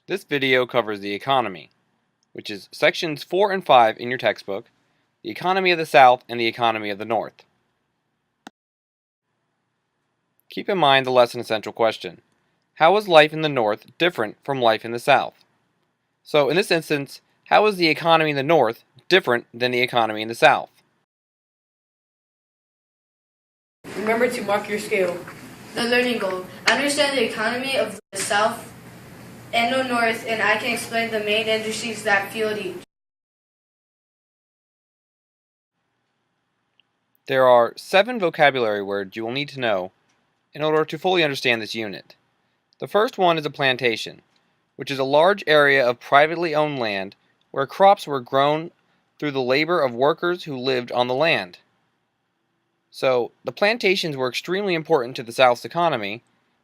This video covers the economy, which is sections 4 and 5 in your textbook, the economy of the South and the economy of the North. Keep in mind the lesson essential question. How is life in the North different from life in the South? So in this instance, how is the economy in the North different than the economy in the South? Remember to mark your scale. The learning goal. Understand the economy of the South and the North, and I can explain the main industries that fueled each. There are 7 vocabulary words you will need to know in order to fully understand this unit. The first one is a plantation, which is a large area of privately owned land where crops were grown through the labor of workers who lived on the land. So, the plantations were extremely important to the South's economy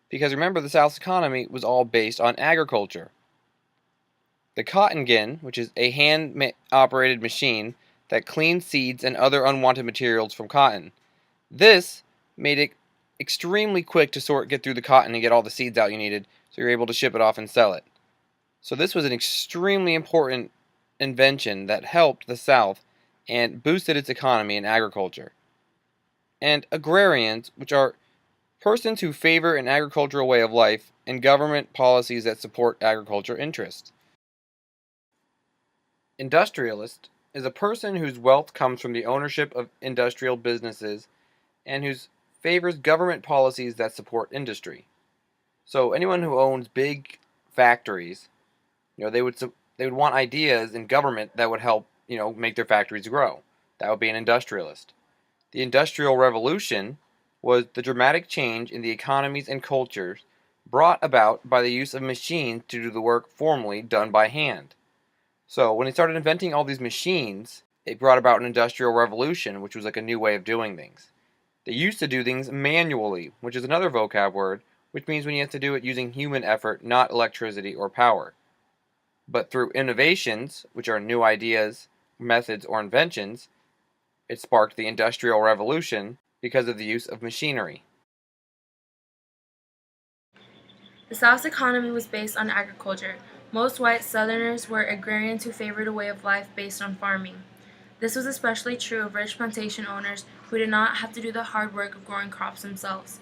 because remember the South's economy was all based on agriculture. The cotton gin, which is a hand-operated machine that cleans seeds and other unwanted materials from cotton. This made it extremely quick to get through the cotton and get all the seeds out you needed so you're able to ship it off and sell it. So this was an extremely important invention that helped the South and boosted its economy and agriculture. And agrarians, which are persons who favor an agricultural way of life and government policies that support agriculture interests. Industrialist is a person whose wealth comes from the ownership of industrial businesses and who favors government policies that support industry. So anyone who owns big factories, they would want ideas in government that would help, make their factories grow. That would be an industrialist. The Industrial Revolution was the dramatic change in the economies and cultures brought about by the use of machines to do the work formerly done by hand. So when they started inventing all these machines, it brought about an industrial revolution, which was like a new way of doing things. They used to do things manually, which is another vocab word, which means when you have to do it using human effort, not electricity or power. But through innovations, which are new ideas, methods, or inventions, it sparked the Industrial Revolution because of the use of machinery. The South's economy was based on agriculture. Most white Southerners were agrarians who favored a way of life based on farming. This was especially true of rich plantation owners who did not have to do the hard work of growing crops themselves.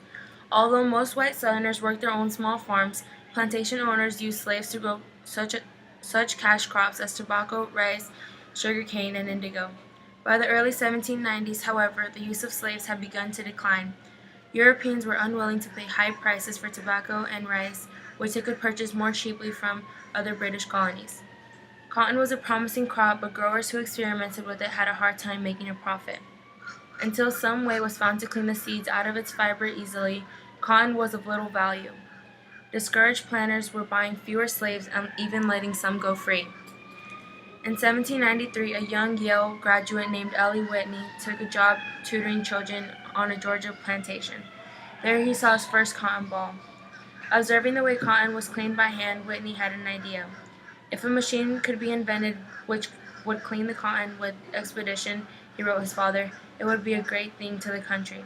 Although most white Southerners worked their own small farms, plantation owners used slaves to grow such cash crops as tobacco, rice, sugarcane, and indigo. By the early 1790s, however, the use of slaves had begun to decline. Europeans were unwilling to pay high prices for tobacco and rice, which they could purchase more cheaply from other British colonies. Cotton was a promising crop, but growers who experimented with it had a hard time making a profit. Until some way was found to clean the seeds out of its fiber easily, cotton was of little value. Discouraged planters were buying fewer slaves and even letting some go free. In 1793, a young Yale graduate named Ellie Whitney took a job tutoring children on a Georgia plantation. There he saw his first cotton ball. Observing the way cotton was cleaned by hand, Whitney had an idea. If a machine could be invented which would clean the cotton with expedition, he wrote his father, it would be a great thing to the country.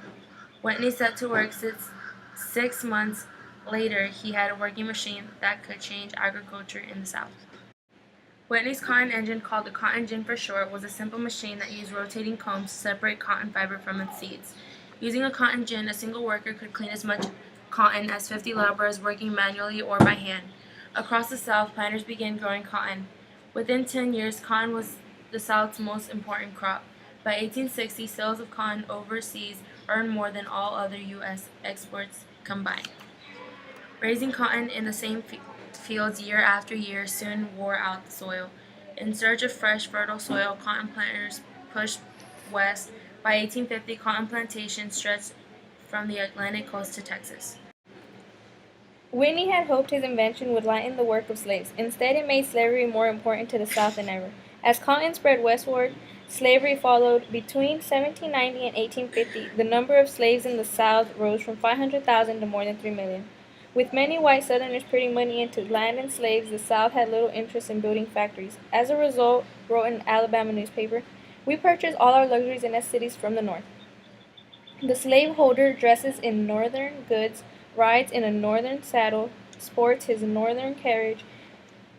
Whitney set to work. 6 months later, he had a working machine that could change agriculture in the South. Whitney's cotton engine, called the cotton gin for short, was a simple machine that used rotating combs to separate cotton fiber from its seeds. Using a cotton gin, a single worker could clean as much cotton as 50 laborers working manually or by hand. Across the South, planters began growing cotton. Within 10 years, cotton was the South's most important crop. By 1860, sales of cotton overseas earned more than all other U.S. exports combined. Raising cotton in the same fields year after year soon wore out the soil. In search of fresh, fertile soil, cotton planters pushed west. By 1850, cotton plantations stretched from the Atlantic coast to Texas. Whitney had hoped his invention would lighten the work of slaves. Instead, it made slavery more important to the South than ever. As cotton spread westward, slavery followed. Between 1790 and 1850, the number of slaves in the South rose from 500,000 to more than 3 million. With many white Southerners putting money into land and slaves, the South had little interest in building factories. As a result, wrote an Alabama newspaper, we purchase all our luxuries and necessities from the North. The slaveholder dresses in Northern goods, rides in a Northern saddle, sports his Northern carriage,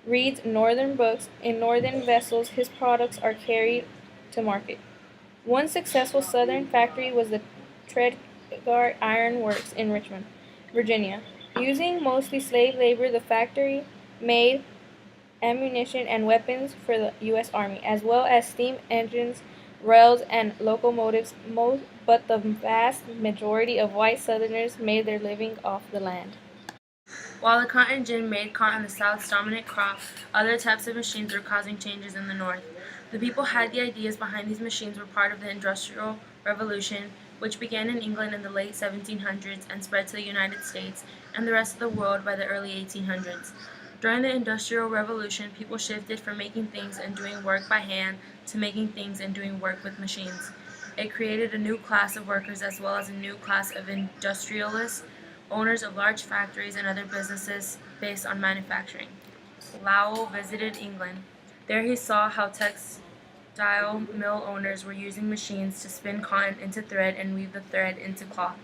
reads northern books. In northern vessels, his products are carried to market. One successful southern factory was the Tredegar Iron Works in Richmond, Virginia. Using mostly slave labor, the factory made ammunition and weapons for the U.S. Army, as well as steam engines, rails, and locomotives. But the vast majority of white Southerners made their living off the land. While the cotton gin made cotton the South's dominant crop, other types of machines were causing changes in the North. The people had the ideas behind these machines were part of the Industrial Revolution, which began in England in the late 1700s and spread to the United States and the rest of the world by the early 1800s. During the Industrial Revolution, people shifted from making things and doing work by hand to making things and doing work with machines. It created a new class of workers as well as a new class of industrialists, owners of large factories and other businesses based on manufacturing. Lowell visited England. There he saw how textile mill owners were using machines to spin cotton into thread and weave the thread into cloth.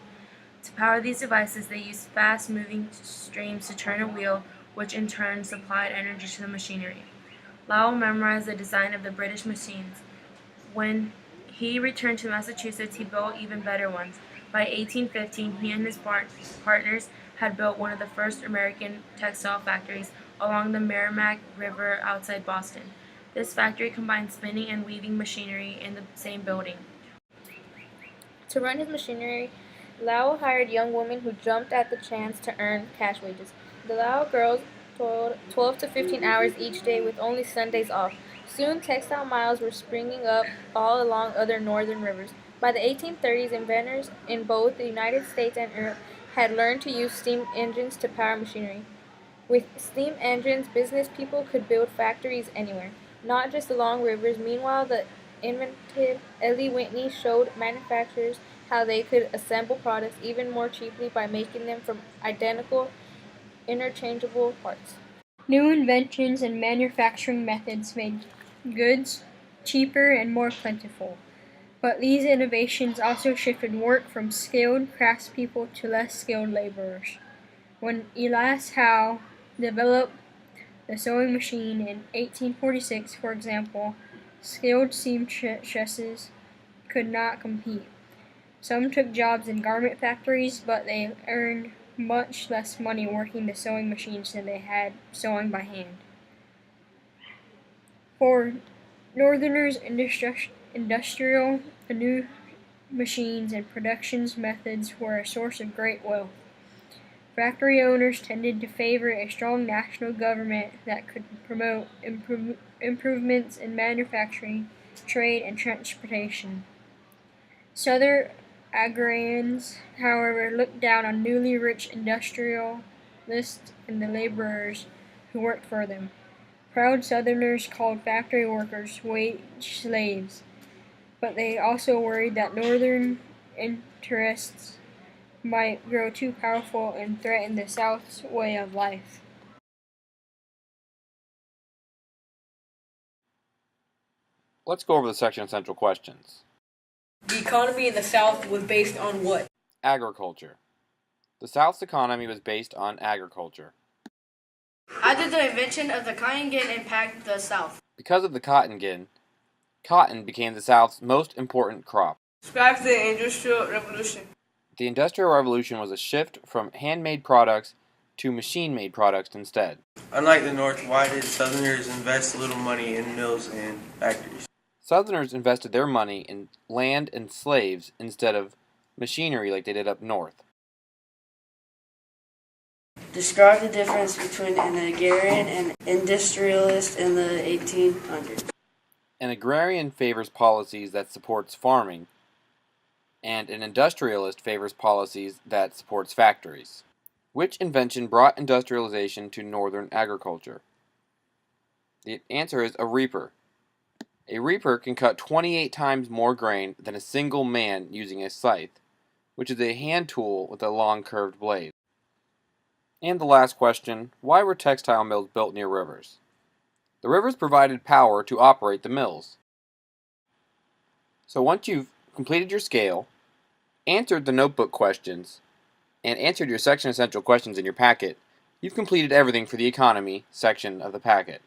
To power these devices, they used fast-moving streams to turn a wheel, which in turn supplied energy to the machinery. Lowell memorized the design of the British machines. When he returned to Massachusetts, he built even better ones. By 1815, he and his partners had built one of the first American textile factories along the Merrimack River outside Boston. This factory combined spinning and weaving machinery in the same building. To run his machinery, Lowell hired young women who jumped at the chance to earn cash wages. The Lowell girls toiled 12 to 15 hours each day with only Sundays off. Soon, textile mills were springing up all along other northern rivers. By the 1830s, inventors in both the United States and Europe had learned to use steam engines to power machinery. With steam engines, business people could build factories anywhere, not just along rivers. Meanwhile, the inventive Ellie Whitney showed manufacturers how they could assemble products even more cheaply by making them from identical, interchangeable parts. New inventions and manufacturing methods made goods cheaper and more plentiful. But these innovations also shifted work from skilled craftspeople to less skilled laborers. When Elias Howe developed the sewing machine in 1846, for example, skilled seamstresses could not compete. Some took jobs in garment factories, but they earned much less money working the sewing machines than they had sewing by hand. For Northerners, industrial, new machines and production methods were a source of great wealth. Factory owners tended to favor a strong national government that could promote improvements in manufacturing, trade, and transportation. Southern agrarians, however, looked down on newly rich industrialists and the laborers who worked for them. Proud Southerners called factory workers wage slaves, but they also worried that Northern interests might grow too powerful and threaten the South's way of life. Let's go over the section of central questions. The economy in the South was based on what? Agriculture. The South's economy was based on agriculture. How did the invention of the cotton gin impact the South? Because of the cotton gin, cotton became the South's most important crop. Describe the Industrial Revolution. The Industrial Revolution was a shift from handmade products to machine-made products instead. Unlike the North, why did Southerners invest little money in mills and factories? Southerners invested their money in land and slaves instead of machinery like they did up north. Describe the difference between an agrarian and industrialist in the 1800s. An agrarian favors policies that supports farming, and an industrialist favors policies that supports factories. Which invention brought industrialization to northern agriculture? The answer is a reaper. A reaper can cut 28 times more grain than a single man using a scythe, which is a hand tool with a long curved blade. And the last question, why were textile mills built near rivers? The rivers provided power to operate the mills. So once you've completed your scale, answered the notebook questions, and answered your section essential questions in your packet, You've completed everything for the economy section of the packet.